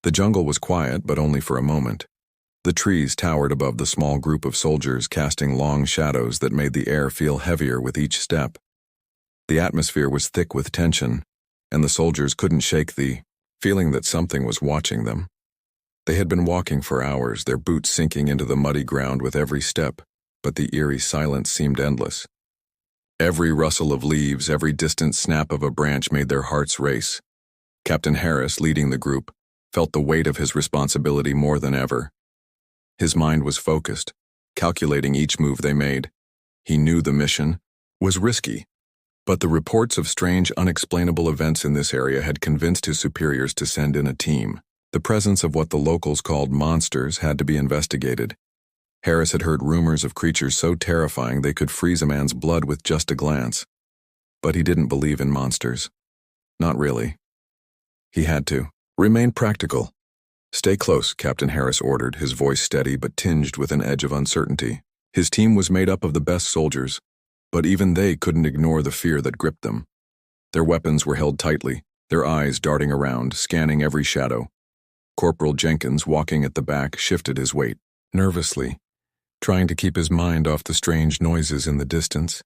The jungle was quiet, but only for a moment. The trees towered above the small group of soldiers, casting long shadows that made the air feel heavier with each step. The atmosphere was thick with tension, and the soldiers couldn't shake the feeling that something was watching them. They had been walking for hours, their boots sinking into the muddy ground with every step, but the eerie silence seemed endless. Every rustle of leaves, every distant snap of a branch made their hearts race. Captain Harris, leading the group, felt the weight of his responsibility more than ever. His mind was focused, calculating each move they made. He knew the mission was risky, but the reports of strange, unexplainable events in this area had convinced his superiors to send in a team. The presence of what the locals called monsters had to be investigated. Harris had heard rumors of creatures so terrifying they could freeze a man's blood with just a glance. But he didn't believe in monsters. Not really. He had to remain practical. "Stay close," Captain Harris ordered, his voice steady but tinged with an edge of uncertainty. His team was made up of the best soldiers, but even they couldn't ignore the fear that gripped them. Their weapons were held tightly, their eyes darting around, scanning every shadow. Corporal Jenkins, walking at the back, shifted his weight, nervously, trying to keep his mind off the strange noises in the distance.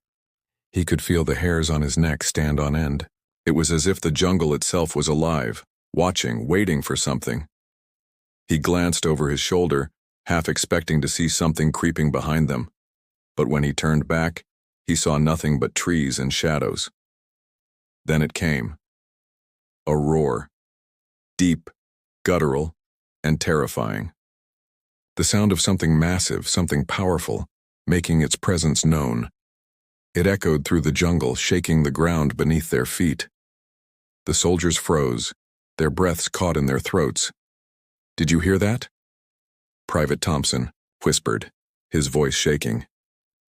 He could feel the hairs on his neck stand on end. It was as if the jungle itself was alive, watching, waiting for something. He glanced over his shoulder, half expecting to see something creeping behind them. But when he turned back, he saw nothing but trees and shadows. Then it came. A roar. Deep, guttural, and terrifying. The sound of something massive, something powerful, making its presence known. It echoed through the jungle, shaking the ground beneath their feet. The soldiers froze, their breaths caught in their throats. "Did you hear that?" Private Thompson whispered, his voice shaking.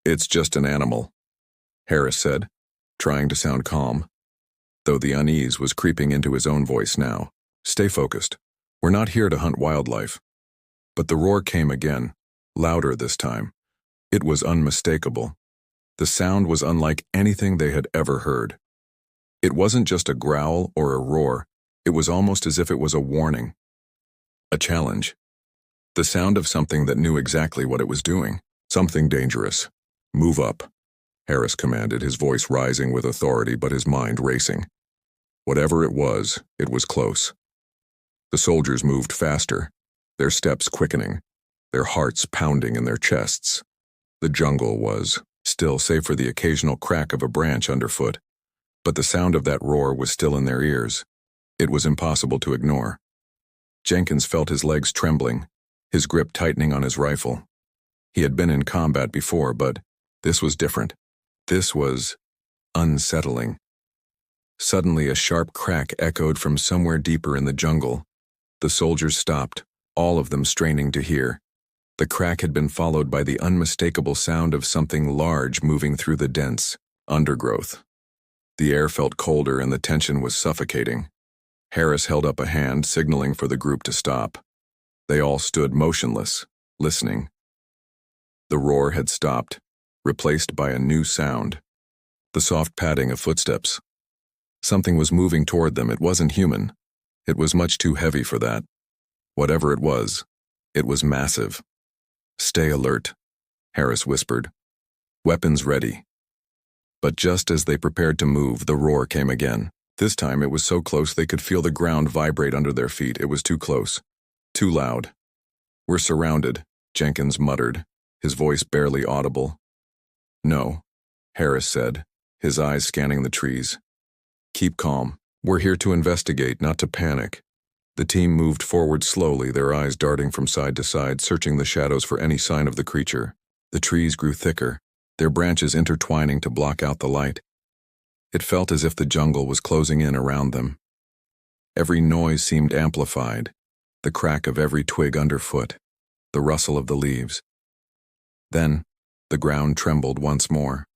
"It's just an animal," Harris said, trying to sound calm, though the unease was creeping into his own voice now. "Stay focused. We're not here to hunt wildlife." But the roar came again, louder this time. It was unmistakable. The sound was unlike anything they had ever heard. It wasn't just a growl or a roar, it was almost as if it was a warning. A challenge. The sound of something that knew exactly what it was doing. "Something dangerous. Move up," Harris commanded, his voice rising with authority but his mind racing. Whatever it was close. The soldiers moved faster, their steps quickening, their hearts pounding in their chests. The jungle was still, save for the occasional crack of a branch underfoot, but the sound of that roar was still in their ears. It was impossible to ignore. Jenkins felt his legs trembling, his grip tightening on his rifle. He had been in combat before, but this was different. This was unsettling. Suddenly, a sharp crack echoed from somewhere deeper in the jungle. The soldiers stopped, all of them straining to hear. The crack had been followed by the unmistakable sound of something large moving through the dense undergrowth. The air felt colder and the tension was suffocating. Harris held up a hand, signaling for the group to stop. They all stood motionless, listening. The roar had stopped, replaced by a new sound. The soft padding of footsteps. Something was moving toward them. It wasn't human. It was much too heavy for that. Whatever it was massive. "Stay alert," Harris whispered. "Weapons ready." But just as they prepared to move, the roar came again. This time it was so close they could feel the ground vibrate under their feet. It was too close. Too loud. "We're surrounded," Jenkins muttered, his voice barely audible. "No," Harris said, his eyes scanning the trees. "Keep calm. We're here to investigate, not to panic." The team moved forward slowly, their eyes darting from side to side, searching the shadows for any sign of the creature. The trees grew thicker, their branches intertwining to block out the light. It felt as if the jungle was closing in around them. Every noise seemed amplified, the crack of every twig underfoot, the rustle of the leaves. Then, the ground trembled once more.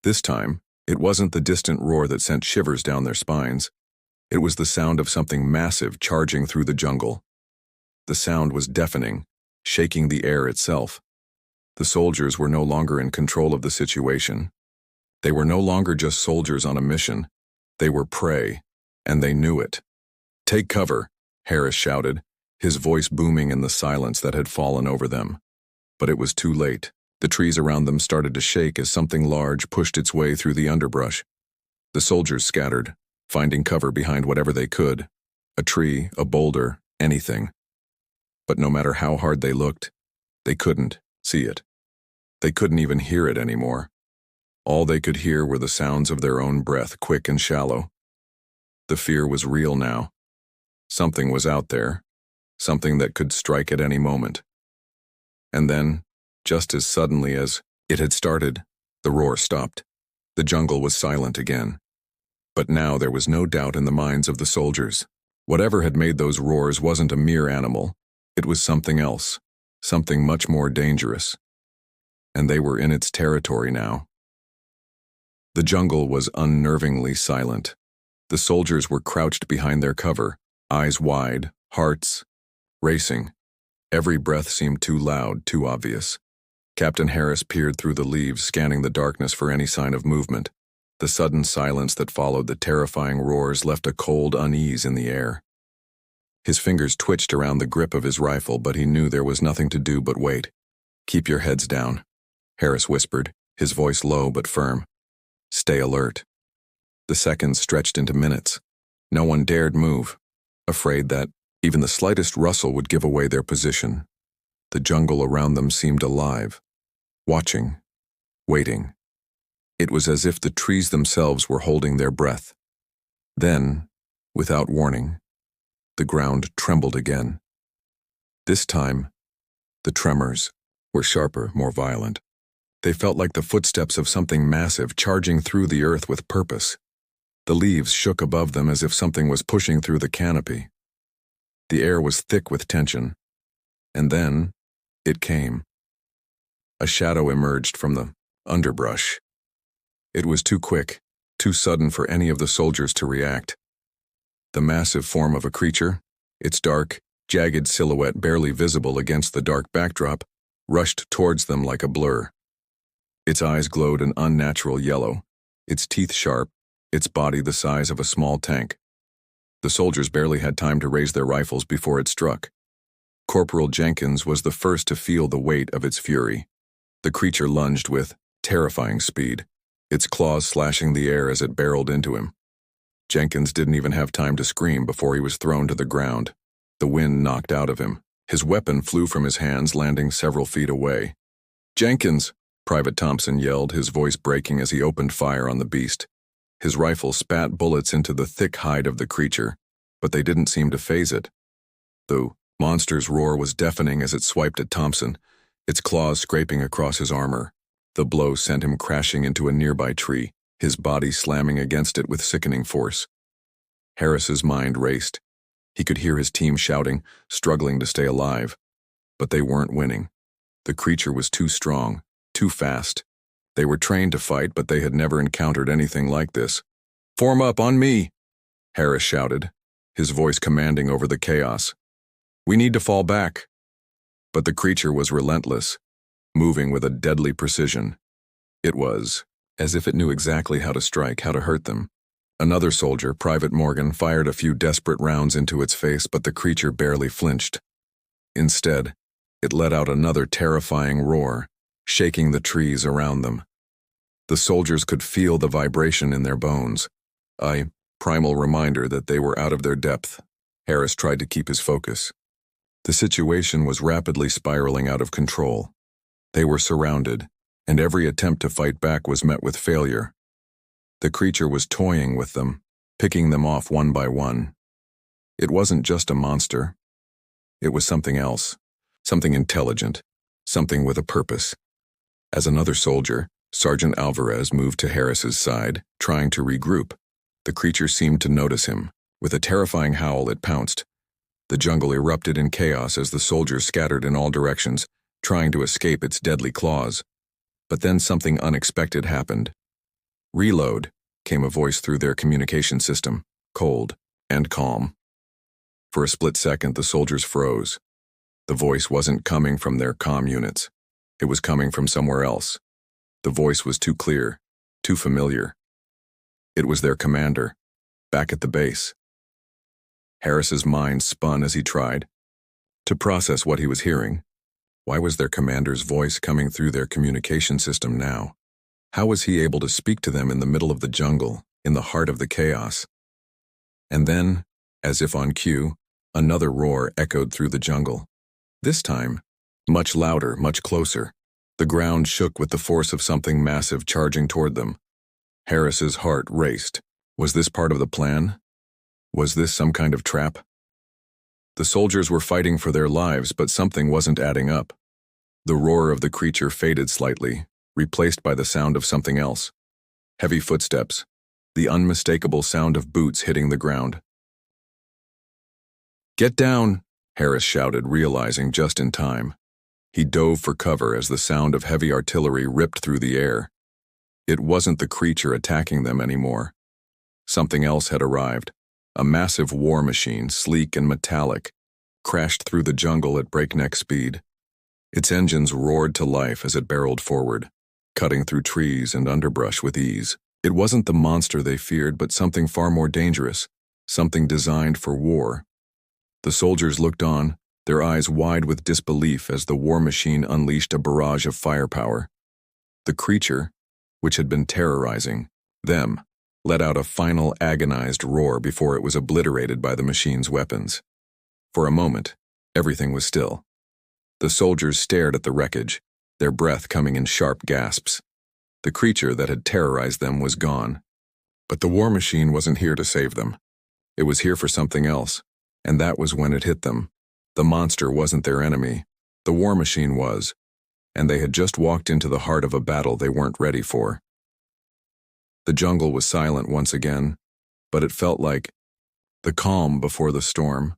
This time, it wasn't the distant roar that sent shivers down their spines. It was the sound of something massive charging through the jungle. The sound was deafening, shaking the air itself. The soldiers were no longer in control of the situation. They were no longer just soldiers on a mission. They were prey, and they knew it. "Take cover," Harris shouted, his voice booming in the silence that had fallen over them. But it was too late. The trees around them started to shake as something large pushed its way through the underbrush. The soldiers scattered, finding cover behind whatever they could. A tree, a boulder, anything. But no matter how hard they looked, they couldn't see it. They couldn't even hear it anymore. All they could hear were the sounds of their own breath, quick and shallow. The fear was real now. Something was out there, something that could strike at any moment. And then, just as suddenly as it had started, the roar stopped. The jungle was silent again. But now there was no doubt in the minds of the soldiers. Whatever had made those roars wasn't a mere animal. It was something else, something much more dangerous. And they were in its territory now. The jungle was unnervingly silent. The soldiers were crouched behind their cover, eyes wide, hearts racing. Every breath seemed too loud, too obvious. Captain Harris peered through the leaves, scanning the darkness for any sign of movement. The sudden silence that followed the terrifying roars left a cold unease in the air. His fingers twitched around the grip of his rifle, but he knew there was nothing to do but wait. "Keep your heads down," Harris whispered, his voice low but firm. "Stay alert." The seconds stretched into minutes. No one dared move, afraid that even the slightest rustle would give away their position. The jungle around them seemed alive, watching, waiting. It was as if the trees themselves were holding their breath. Then, without warning, the ground trembled again. This time, the tremors were sharper, more violent. They felt like the footsteps of something massive charging through the earth with purpose. The leaves shook above them as if something was pushing through the canopy. The air was thick with tension. And then, it came. A shadow emerged from the underbrush. It was too quick, too sudden for any of the soldiers to react. The massive form of a creature, its dark, jagged silhouette barely visible against the dark backdrop, rushed towards them like a blur. Its eyes glowed an unnatural yellow, its teeth sharp, its body the size of a small tank. The soldiers barely had time to raise their rifles before it struck. Corporal Jenkins was the first to feel the weight of its fury. The creature lunged with terrifying speed, its claws slashing the air as it barreled into him. Jenkins didn't even have time to scream before he was thrown to the ground. The wind knocked out of him. His weapon flew from his hands, landing several feet away. "Jenkins!" Private Thompson yelled, his voice breaking as he opened fire on the beast. His rifle spat bullets into the thick hide of the creature, but they didn't seem to faze it. The monster's roar was deafening as it swiped at Thompson, its claws scraping across his armor. The blow sent him crashing into a nearby tree, his body slamming against it with sickening force. Harris's mind raced. He could hear his team shouting, struggling to stay alive. But they weren't winning. The creature was too strong, too fast. They were trained to fight, but they had never encountered anything like this. "Form up, on me!" Harris shouted, his voice commanding over the chaos. "We need to fall back." But the creature was relentless, moving with a deadly precision. It was as if it knew exactly how to strike, how to hurt them. Another soldier, Private Morgan, fired a few desperate rounds into its face, but the creature barely flinched. Instead, it let out another terrifying roar, shaking the trees around them. The soldiers could feel the vibration in their bones, a primal reminder that they were out of their depth. Harris tried to keep his focus. The situation was rapidly spiraling out of control. They were surrounded, and every attempt to fight back was met with failure. The creature was toying with them, picking them off one by one. It wasn't just a monster. It was something else, something intelligent, something with a purpose. As another soldier, Sergeant Alvarez moved to Harris's side, trying to regroup. The creature seemed to notice him. With a terrifying howl, it pounced. The jungle erupted in chaos as the soldiers scattered in all directions, trying to escape its deadly claws. But then something unexpected happened. "Reload," came a voice through their communication system, cold and calm. For a split second, the soldiers froze. The voice wasn't coming from their comm units. It was coming from somewhere else. The voice was too clear, too familiar. It was their commander, back at the base. Harris's mind spun as he tried to process what he was hearing. Why was their commander's voice coming through their communication system now? How was he able to speak to them in the middle of the jungle, in the heart of the chaos? And then, as if on cue, another roar echoed through the jungle. This time, much louder, much closer. The ground shook with the force of something massive charging toward them. Harris's heart raced. Was this part of the plan? Was this some kind of trap? The soldiers were fighting for their lives, but something wasn't adding up. The roar of the creature faded slightly, replaced by the sound of something else. Heavy footsteps, the unmistakable sound of boots hitting the ground. "Get down!" Harris shouted, realizing just in time. He dove for cover as the sound of heavy artillery ripped through the air. It wasn't the creature attacking them anymore. Something else had arrived. A massive war machine, sleek and metallic, crashed through the jungle at breakneck speed. Its engines roared to life as it barreled forward, cutting through trees and underbrush with ease. It wasn't the monster they feared, but something far more dangerous, something designed for war. The soldiers looked on, their eyes wide with disbelief as the war machine unleashed a barrage of firepower. The creature, which had been terrorizing them, let out a final agonized roar before it was obliterated by the machine's weapons. For a moment, everything was still. The soldiers stared at the wreckage, their breath coming in sharp gasps. The creature that had terrorized them was gone. But the war machine wasn't here to save them. It was here for something else, and that was when it hit them. The monster wasn't their enemy. The war machine was, and they had just walked into the heart of a battle they weren't ready for. The jungle was silent once again, but it felt like the calm before the storm.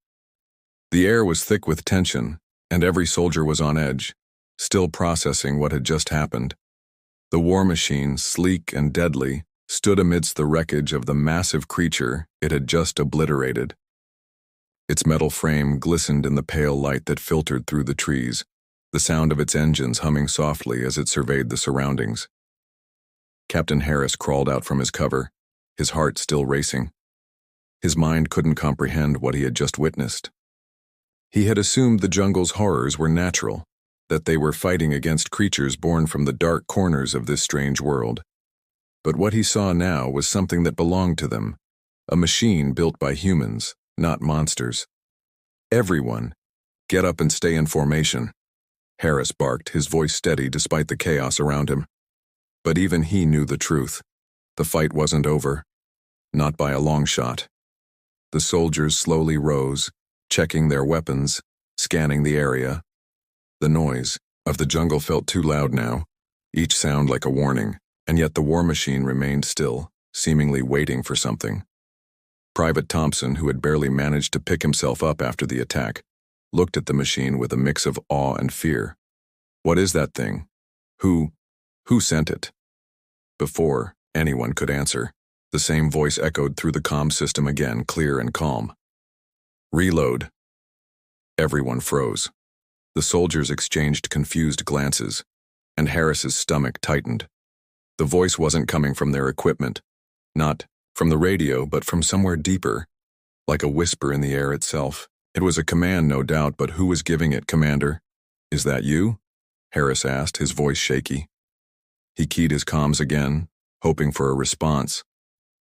The air was thick with tension, and every soldier was on edge, still processing what had just happened. The war machine, sleek and deadly, stood amidst the wreckage of the massive creature it had just obliterated. Its metal frame glistened in the pale light that filtered through the trees, the sound of its engines humming softly as it surveyed the surroundings. Captain Harris crawled out from his cover, his heart still racing. His mind couldn't comprehend what he had just witnessed. He had assumed the jungle's horrors were natural, that they were fighting against creatures born from the dark corners of this strange world. But what he saw now was something that belonged to them, a machine built by humans, not monsters. "Everyone, get up and stay in formation," Harris barked, his voice steady despite the chaos around him. But even he knew the truth. The fight wasn't over. Not by a long shot. The soldiers slowly rose, checking their weapons, scanning the area. The noise of the jungle felt too loud now, each sound like a warning, and yet the war machine remained still, seemingly waiting for something. Private Thompson, who had barely managed to pick himself up after the attack, looked at the machine with a mix of awe and fear. "What is that thing? Who sent it?" Before anyone could answer, the same voice echoed through the comm system again, clear and calm. "Reload." Everyone froze. The soldiers exchanged confused glances, and Harris's stomach tightened. The voice wasn't coming from their equipment, not from the radio, but from somewhere deeper, like a whisper in the air itself. It was a command, no doubt, but who was giving it, Commander? "Is that you?" Harris asked, his voice shaky. He keyed his comms again, hoping for a response,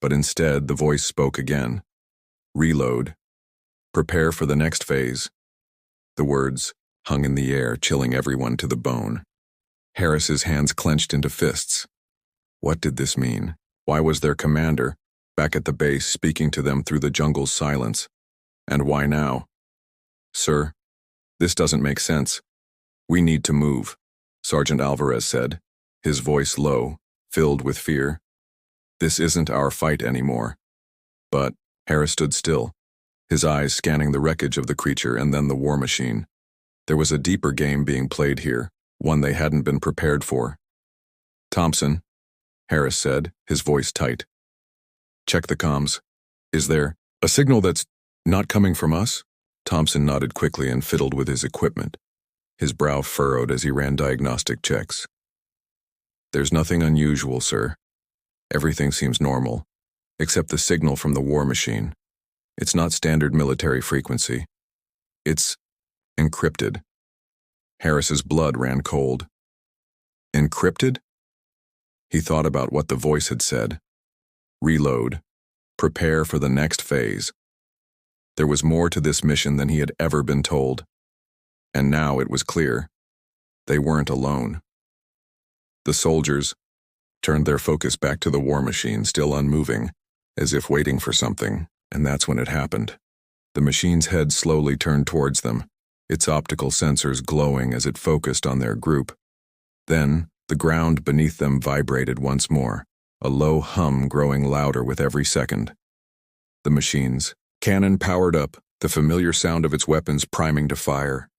but instead the voice spoke again. "Reload. Prepare for the next phase." The words hung in the air, chilling everyone to the bone. Harris's hands clenched into fists. What did this mean? Why was their commander back at the base speaking to them through the jungle's silence? And why now? "Sir, this doesn't make sense. We need to move," Sergeant Alvarez said, his voice low, filled with fear. "This isn't our fight anymore." But Harris stood still, his eyes scanning the wreckage of the creature and then the war machine. There was a deeper game being played here, one they hadn't been prepared for. "Thompson," Harris said, his voice tight. "Check the comms. Is there a signal that's not coming from us?" Thompson nodded quickly and fiddled with his equipment. His brow furrowed as he ran diagnostic checks. "There's nothing unusual, sir. Everything seems normal, except the signal from the war machine. It's not standard military frequency. It's encrypted. Harris's blood ran cold. Encrypted? He thought about what the voice had said. Reload. Prepare for the next phase. There was more to this mission than he had ever been told. And now it was clear. They weren't alone. The soldiers turned their focus back to the war machine, still unmoving, as if waiting for something, and that's when it happened. The machine's head slowly turned towards them, its optical sensors glowing as it focused on their group. Then, the ground beneath them vibrated once more, a low hum growing louder with every second. The machine's cannon powered up, the familiar sound of its weapons priming to fire.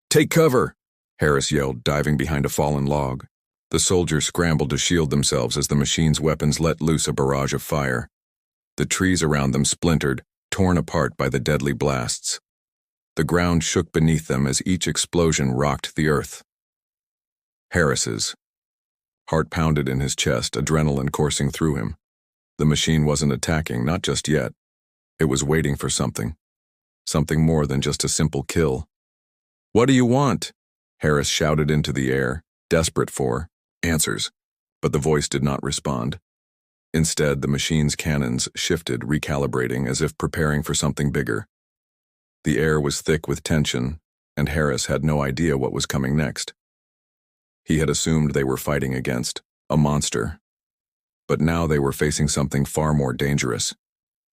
"Take cover!" Harris yelled, diving behind a fallen log. The soldiers scrambled to shield themselves as the machine's weapons let loose a barrage of fire. The trees around them splintered, torn apart by the deadly blasts. The ground shook beneath them as each explosion rocked the earth. Harris's heart pounded in his chest, adrenaline coursing through him. The machine wasn't attacking, not just yet. It was waiting for something. Something more than just a simple kill. "What do you want?" Harris shouted into the air, desperate for answers, but the voice did not respond. Instead, the machine's cannons shifted, recalibrating as if preparing for something bigger. The air was thick with tension, and Harris had no idea what was coming next. He had assumed they were fighting against a monster. But now they were facing something far more dangerous.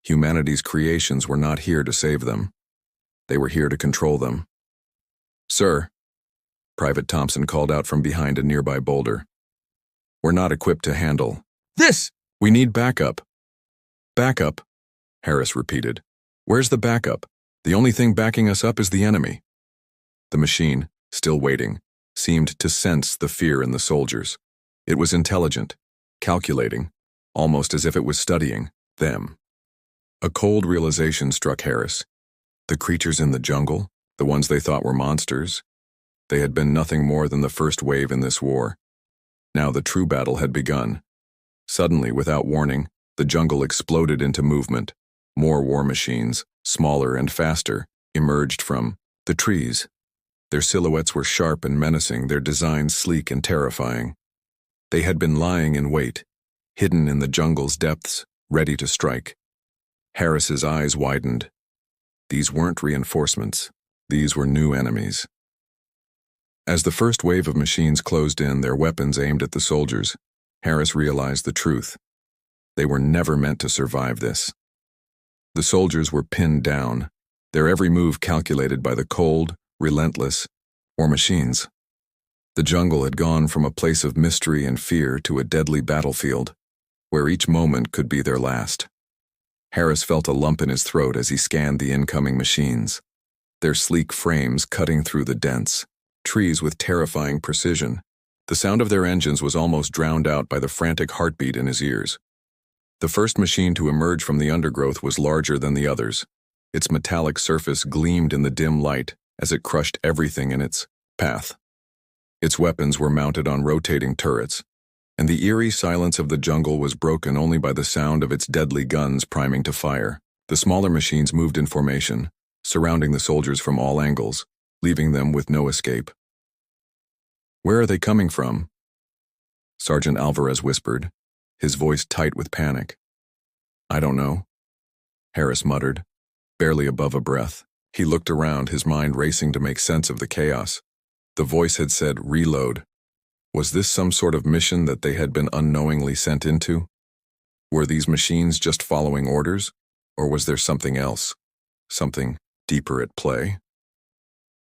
Humanity's creations were not here to save them. They were here to control them. "Sir," Private Thompson called out from behind a nearby boulder. "We're not equipped to handle this. We need backup." "Backup?" Harris repeated. "Where's the backup? The only thing backing us up is the enemy." The machine, still waiting, seemed to sense the fear in the soldiers. It was intelligent, calculating, almost as if it was studying them. A cold realization struck Harris. The creatures in the jungle, the ones they thought were monsters, they had been nothing more than the first wave in this war. Now the true battle had begun. Suddenly, without warning, the jungle exploded into movement. More war machines, smaller and faster, emerged from the trees. Their silhouettes were sharp and menacing, their designs sleek and terrifying. They had been lying in wait, hidden in the jungle's depths, ready to strike. Harris's eyes widened. These weren't reinforcements. These were new enemies. As the first wave of machines closed in, their weapons aimed at the soldiers, Harris realized the truth. They were never meant to survive this. The soldiers were pinned down, their every move calculated by the cold, relentless war machines. The jungle had gone from a place of mystery and fear to a deadly battlefield, where each moment could be their last. Harris felt a lump in his throat as he scanned the incoming machines, their sleek frames cutting through the dense trees with terrifying precision. The sound of their engines was almost drowned out by the frantic heartbeat in his ears. The first machine to emerge from the undergrowth was larger than the others. Its metallic surface gleamed in the dim light as it crushed everything in its path. Its weapons were mounted on rotating turrets, and the eerie silence of the jungle was broken only by the sound of its deadly guns priming to fire. The smaller machines moved in formation, surrounding the soldiers from all angles, leaving them with no escape. "Where are they coming from?" Sergeant Alvarez whispered, his voice tight with panic. "I don't know," Harris muttered, barely above a breath. He looked around, his mind racing to make sense of the chaos. The voice had said, "Reload." Was this some sort of mission that they had been unknowingly sent into? Were these machines just following orders, or was there something else, something deeper at play?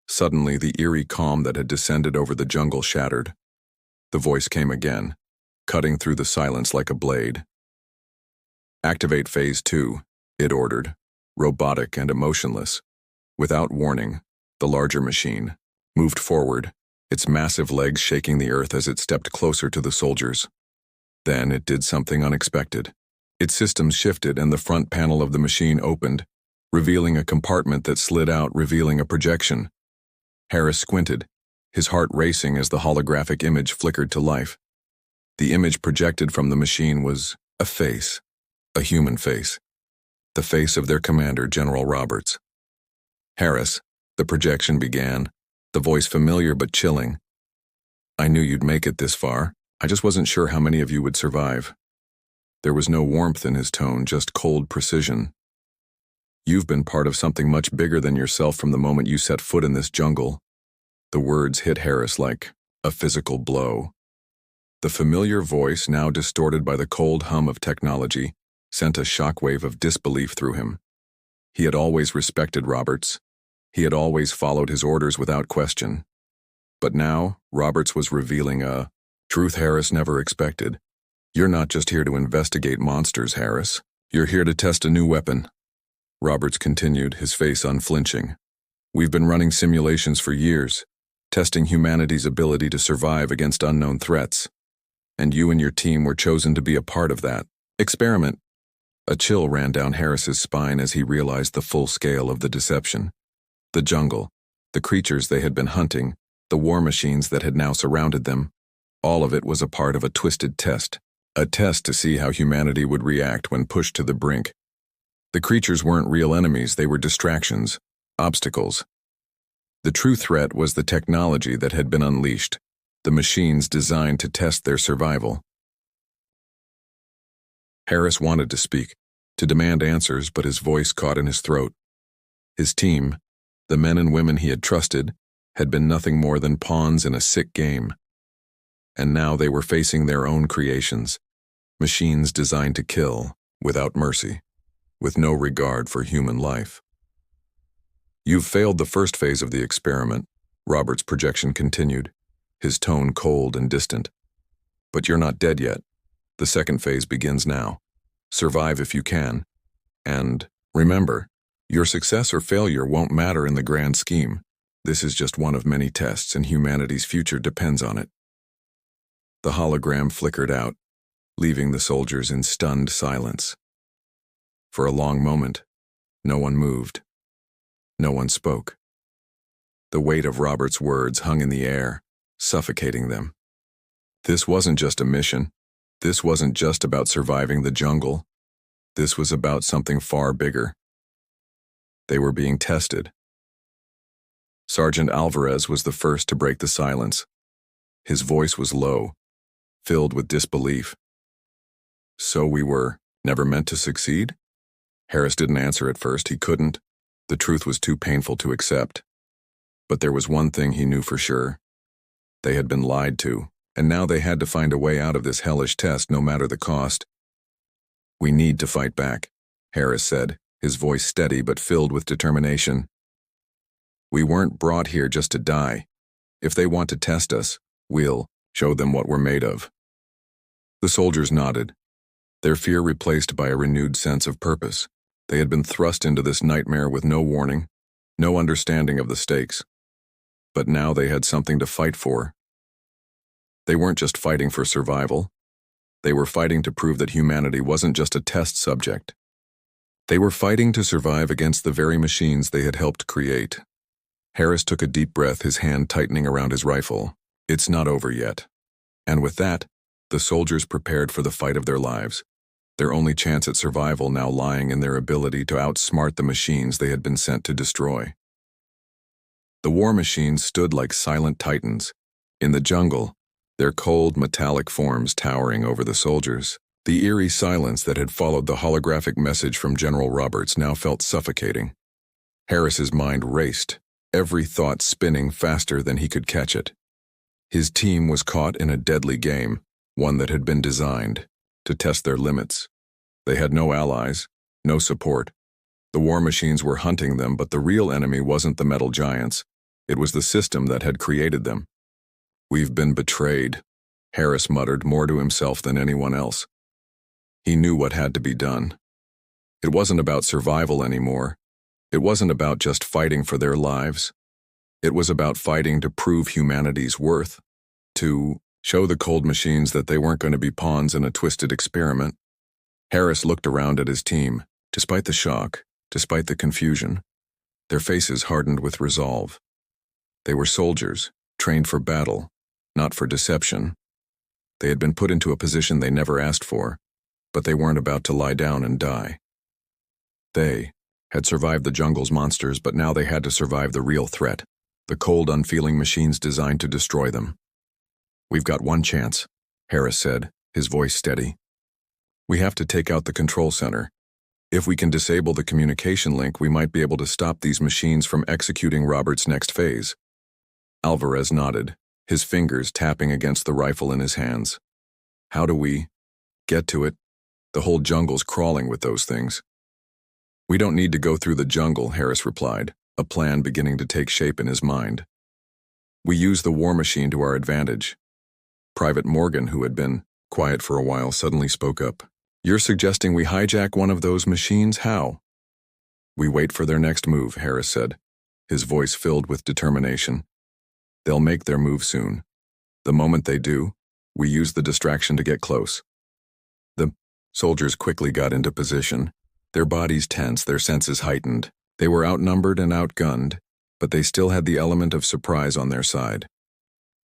Suddenly, the eerie calm that had descended over the jungle shattered. The voice came again, cutting through the silence like a blade. "Activate Phase 2, it ordered, robotic and emotionless. Without warning, the larger machine moved forward, its massive legs shaking the earth as it stepped closer to the soldiers. Then it did something unexpected. Its systems shifted and the front panel of the machine opened, revealing a compartment that slid out, revealing a projection. Harris squinted, his heart racing as the holographic image flickered to life. The image projected from the machine was a face, a human face. the face of their commander, General Roberts. "Harris," the projection began, the voice familiar but chilling. "I knew you'd make it this far. I just wasn't sure how many of you would survive." There was no warmth in his tone, just cold precision. "You've been part of something much bigger than yourself from the moment you set foot in this jungle." The words hit Harris like a physical blow. The familiar voice, now distorted by the cold hum of technology, sent a shockwave of disbelief through him. He had always respected Roberts. He had always followed his orders without question. But now, Roberts was revealing a truth Harris never expected. "You're not just here to investigate monsters, Harris. You're here to test a new weapon." Roberts continued, his face unflinching. "We've been running simulations for years, testing humanity's ability to survive against unknown threats. And you and your team were chosen to be a part of that experiment." A chill ran down Harris's spine as he realized the full scale of the deception. The jungle, the creatures they had been hunting, the war machines that had now surrounded them, all of it was a part of a twisted test. A test to see how humanity would react when pushed to the brink. The creatures weren't real enemies, they were distractions, obstacles. The true threat was the technology that had been unleashed, the machines designed to test their survival. Harris wanted to speak, to demand answers, but his voice caught in his throat. His team, the men and women he had trusted, had been nothing more than pawns in a sick game. And now they were facing their own creations, machines designed to kill, without mercy, with no regard for human life. "You've failed the first phase of the experiment," Robert's projection continued, his tone cold and distant. "But you're not dead yet. The second phase begins now. Survive if you can. And remember, your success or failure won't matter in the grand scheme. This is just one of many tests, and humanity's future depends on it." The hologram flickered out, leaving the soldiers in stunned silence. For a long moment, no one moved. No one spoke. The weight of Robert's words hung in the air, suffocating them. This wasn't just a mission. This wasn't just about surviving the jungle. This was about something far bigger. They were being tested. Sergeant Alvarez was the first to break the silence. His voice was low, filled with disbelief. "So we were never meant to succeed?" Harris didn't answer at first. He couldn't. The truth was too painful to accept. But there was one thing he knew for sure. They had been lied to, and now they had to find a way out of this hellish test no matter the cost. "We need to fight back," Harris said, his voice steady but filled with determination. "We weren't brought here just to die. If they want to test us, we'll show them what we're made of." The soldiers nodded, their fear replaced by a renewed sense of purpose. They had been thrust into this nightmare with no warning, no understanding of the stakes. But now they had something to fight for. They weren't just fighting for survival. They were fighting to prove that humanity wasn't just a test subject. They were fighting to survive against the very machines they had helped create. Harris took a deep breath, his hand tightening around his rifle. It's not over yet. And with that, the soldiers prepared for the fight of their lives, their only chance at survival now lying in their ability to outsmart the machines they had been sent to destroy. The war machines stood like silent titans. In the jungle, their cold, metallic forms towering over the soldiers. The eerie silence that had followed the holographic message from General Roberts now felt suffocating. Harris's mind raced, every thought spinning faster than he could catch it. His team was caught in a deadly game, one that had been designed to test their limits. They had no allies, no support. The war machines were hunting them, but the real enemy wasn't the metal giants. It was the system that had created them. "We've been betrayed," Harris muttered, more to himself than anyone else. He knew what had to be done. It wasn't about survival anymore. It wasn't about just fighting for their lives. It was about fighting to prove humanity's worth, to show the cold machines that they weren't going to be pawns in a twisted experiment. Harris looked around at his team. Despite the shock, despite the confusion, their faces hardened with resolve. They were soldiers, trained for battle, not for deception. They had been put into a position they never asked for, but they weren't about to lie down and die. They had survived the jungle's monsters, but now they had to survive the real threat, the cold, unfeeling machines designed to destroy them. "We've got one chance," Harris said, his voice steady. "We have to take out the control center. If we can disable the communication link, we might be able to stop these machines from executing Robert's next phase." Alvarez nodded, his fingers tapping against the rifle in his hands. "How do we get to it? The whole jungle's crawling with those things." "We don't need to go through the jungle," Harris replied, a plan beginning to take shape in his mind. "We use the war machine to our advantage." Private Morgan, who had been quiet for a while, suddenly spoke up. "You're suggesting we hijack one of those machines? How?" "We wait for their next move," Harris said, his voice filled with determination. "They'll make their move soon. The moment they do, we use the distraction to get close." The soldiers quickly got into position, their bodies tense, their senses heightened. They were outnumbered and outgunned, but they still had the element of surprise on their side.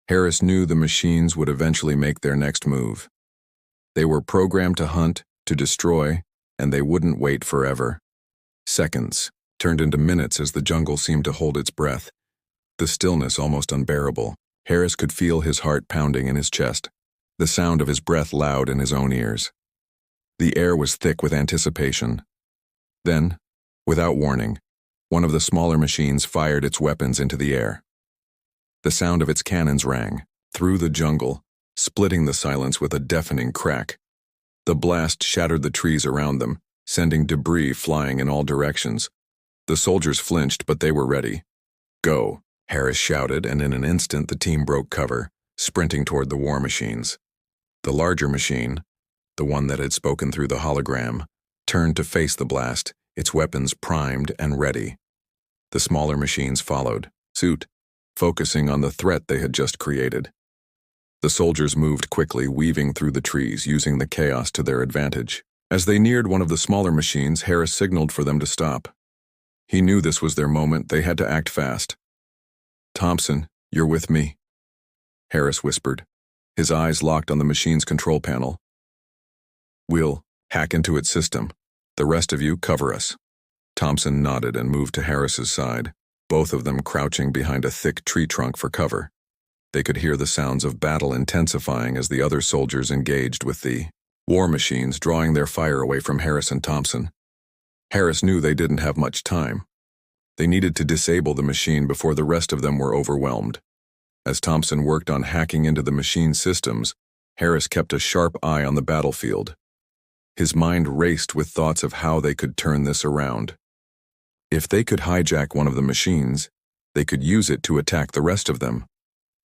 Harris knew the machines would eventually make their next move. They were programmed to hunt, to destroy, and they wouldn't wait forever. Seconds turned into minutes as the jungle seemed to hold its breath, the stillness almost unbearable. Harris could feel his heart pounding in his chest, the sound of his breath loud in his own ears. The air was thick with anticipation. Then, without warning, one of the smaller machines fired its weapons into the air. The sound of its cannons rang through the jungle, splitting the silence with a deafening crack. The blast shattered the trees around them, sending debris flying in all directions. The soldiers flinched, but they were ready. "Go," Harris shouted, and in an instant the team broke cover, sprinting toward the war machines. The larger machine, the one that had spoken through the hologram, turned to face the blast, its weapons primed and ready. The smaller machines followed suit, focusing on the threat they had just created. The soldiers moved quickly, weaving through the trees, using the chaos to their advantage. As they neared one of the smaller machines, Harris signaled for them to stop. He knew this was their moment. They had to act fast. "Thompson, you're with me," Harris whispered, his eyes locked on the machine's control panel. "We'll hack into its system. The rest of you cover us." Thompson nodded and moved to Harris's side, both of them crouching behind a thick tree trunk for cover. They could hear the sounds of battle intensifying as the other soldiers engaged with the war machines, drawing their fire away from Harris and Thompson. Harris knew they didn't have much time. They needed to disable the machine before the rest of them were overwhelmed. As Thompson worked on hacking into the machine systems, Harris kept a sharp eye on the battlefield. His mind raced with thoughts of how they could turn this around. If they could hijack one of the machines, they could use it to attack the rest of them.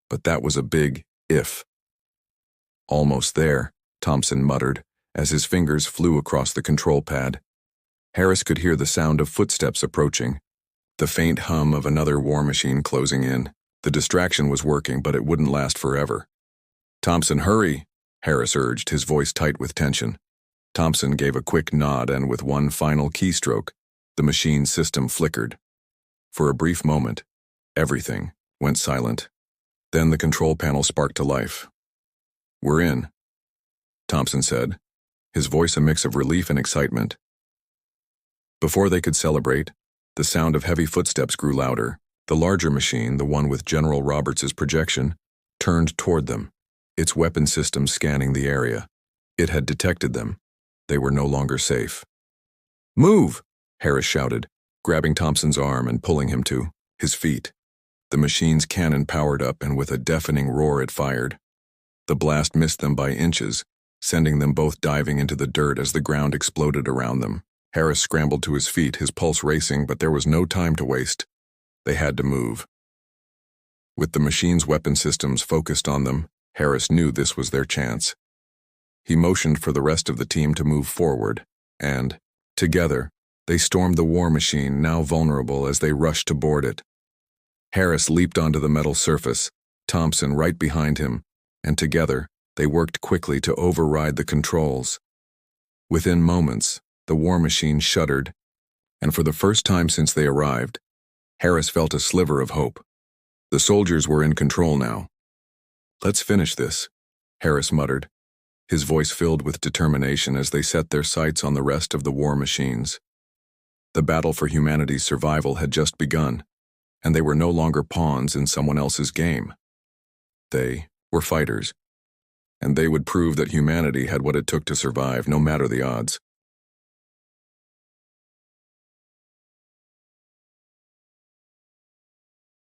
But that was a big if. "Almost there," Thompson muttered, as his fingers flew across the control pad. Harris could hear the sound of footsteps approaching, the faint hum of another war machine closing in. The distraction was working, but it wouldn't last forever. "Thompson, hurry," Harris urged, his voice tight with tension. Thompson gave a quick nod, and with one final keystroke, the machine system flickered. For a brief moment, everything went silent. Then the control panel sparked to life. "We're in," Thompson said, his voice a mix of relief and excitement. Before they could celebrate, the sound of heavy footsteps grew louder. The larger machine, the one with General Roberts' projection, turned toward them, its weapon system scanning the area. It had detected them. They were no longer safe. "Move!" Harris shouted, grabbing Thompson's arm and pulling him to his feet. The machine's cannon powered up, and with a deafening roar it fired. The blast missed them by inches, sending them both diving into the dirt as the ground exploded around them. Harris scrambled to his feet, his pulse racing, but there was no time to waste. They had to move. With the machine's weapon systems focused on them, Harris knew this was their chance. He motioned for the rest of the team to move forward, and, together, they stormed the war machine, now vulnerable, as they rushed to board it. Harris leaped onto the metal surface, Thompson right behind him, and together, they worked quickly to override the controls. Within moments, the war machine shuddered, and for the first time since they arrived, Harris felt a sliver of hope. The soldiers were in control now. "Let's finish this," Harris muttered, his voice filled with determination as they set their sights on the rest of the war machines. The battle for humanity's survival had just begun, and they were no longer pawns in someone else's game. They were fighters, and they would prove that humanity had what it took to survive, no matter the odds.